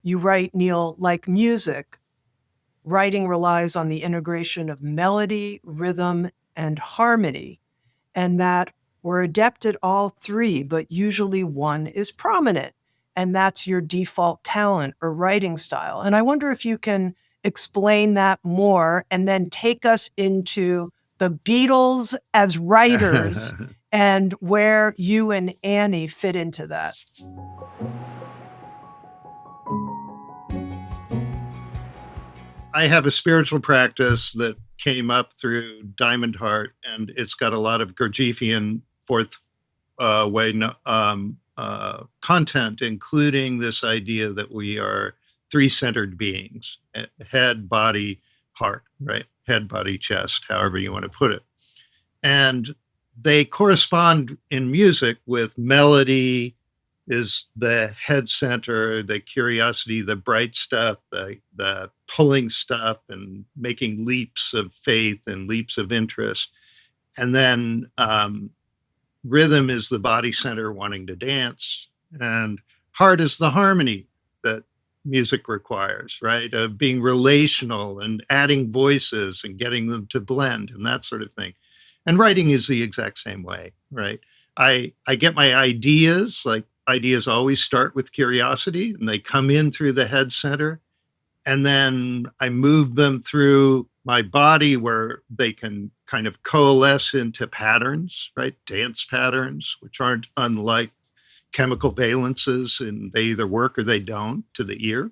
You write, Neil, like music, writing relies on the integration of melody, rhythm, and harmony, and that we're adept at all three, but usually one is prominent, and that's your default talent or writing style. And I wonder if you can explain that more and then take us into the Beatles as writers and where you and Annie fit into that. I have a spiritual practice that came up through Diamond Heart, and it's got a lot of Gurdjieffian fourth way content, including this idea that we are three-centered beings: head, body, heart, right? Head, body, chest, however you want to put it. And they correspond in music with melody is the head center, the curiosity, the bright stuff, the pulling stuff and making leaps of faith and leaps of interest. And then rhythm is the body center wanting to dance. And heart is the harmony that music requires, right? Of being relational and adding voices and getting them to blend and that sort of thing. And writing is the exact same way, right? I get my ideas, like ideas always start with curiosity and they come in through the head center. And then I move them through my body where they can kind of coalesce into patterns, right? Dance patterns, which aren't unlike chemical valences, and they either work or they don't to the ear.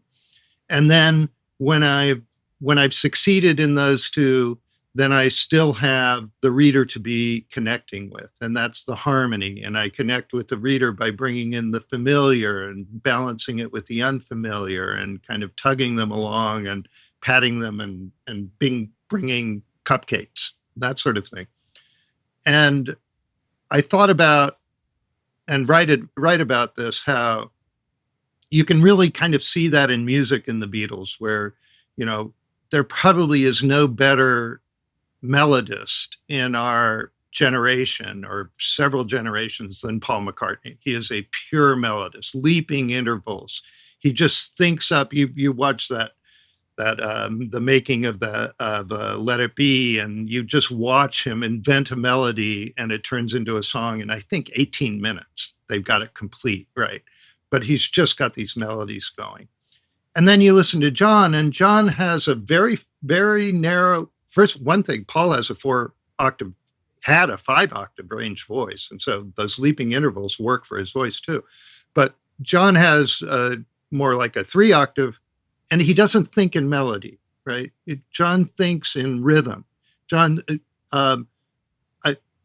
And then when I've succeeded in those two, then I still have the reader to be connecting with, and that's the harmony. And I connect with the reader by bringing in the familiar and balancing it with the unfamiliar and kind of tugging them along and patting them and bringing cupcakes, that sort of thing. And I thought about and write about this, how you can really kind of see that in music in the Beatles, where, you know, there probably is no better melodist in our generation or several generations than Paul McCartney. He is a pure melodist, leaping intervals. He just thinks up. You watch that the making of Let It Be, and you just watch him invent a melody, and it turns into a song in I think 18 minutes. They've got it complete, right? But he's just got these melodies going. And then you listen to John, and John has a very, very narrow. First, one thing, Paul has a 5-octave range voice. And so those leaping intervals work for his voice too. But John has more like a 3-octave, and he doesn't think in melody, right? John thinks in rhythm.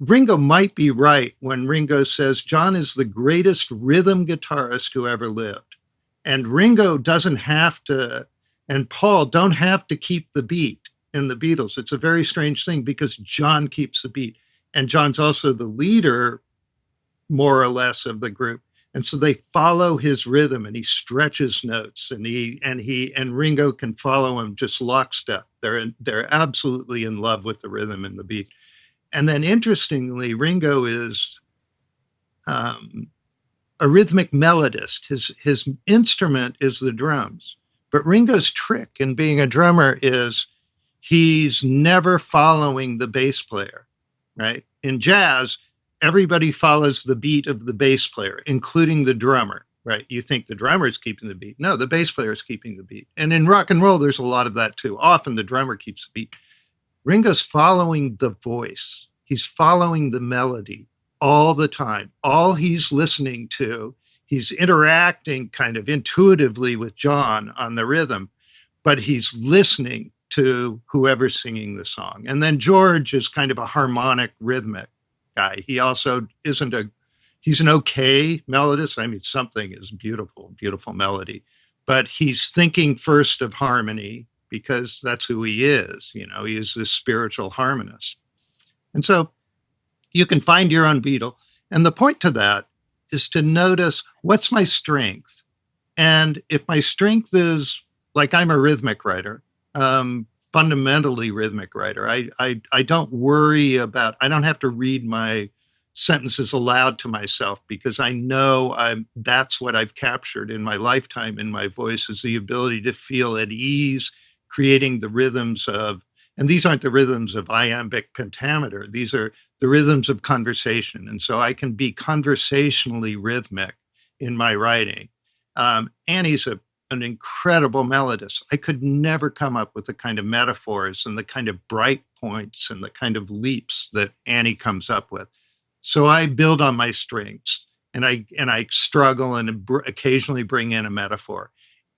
Ringo might be right when Ringo says John is the greatest rhythm guitarist who ever lived. And Ringo doesn't have to, and Paul don't have to keep the beat in the Beatles. It's a very strange thing because John keeps the beat. And John's also the leader, more or less, of the group. And so they follow his rhythm, and he stretches notes, and Ringo can follow him just lockstep. They're absolutely in love with the rhythm and the beat. And then interestingly, Ringo is a rhythmic melodist. His instrument is the drums. But Ringo's trick in being a drummer is he's never following the bass player, right? In jazz, everybody follows the beat of the bass player, including the drummer, right? You think the drummer is keeping the beat. No, the bass player is keeping the beat. And in rock and roll, there's a lot of that too. Often the drummer keeps the beat. Ringo's following the voice. He's following the melody all the time. All he's listening to, he's interacting kind of intuitively with John on the rhythm, but he's listening to whoever's singing the song. And then George is kind of a harmonic, rhythmic guy. He also he's an okay melodist. I mean, something is beautiful, beautiful melody, but he's thinking first of harmony because that's who he is. You know, he is this spiritual harmonist. And so you can find your own Beatle. And the point to that is to notice, what's my strength? And if my strength is, like, I'm a rhythmic writer, fundamentally rhythmic writer. I don't worry about, I don't have to read my sentences aloud to myself, because I know that's what I've captured in my lifetime in my voice, is the ability to feel at ease, creating the rhythms of, and these aren't the rhythms of iambic pentameter, these are the rhythms of conversation. And so I can be conversationally rhythmic in my writing. Annie's an incredible melodist. I could never come up with the kind of metaphors and the kind of bright points and the kind of leaps that Annie comes up with. So I build on my strengths, and I struggle and occasionally bring in a metaphor.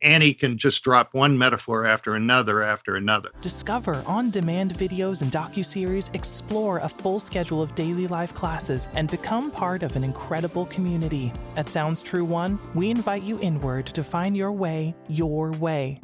Annie can just drop one metaphor after another after another. Discover on-demand videos and docuseries, explore a full schedule of daily live classes, and become part of an incredible community. At Sounds True One, we invite you inward to find your way, your way.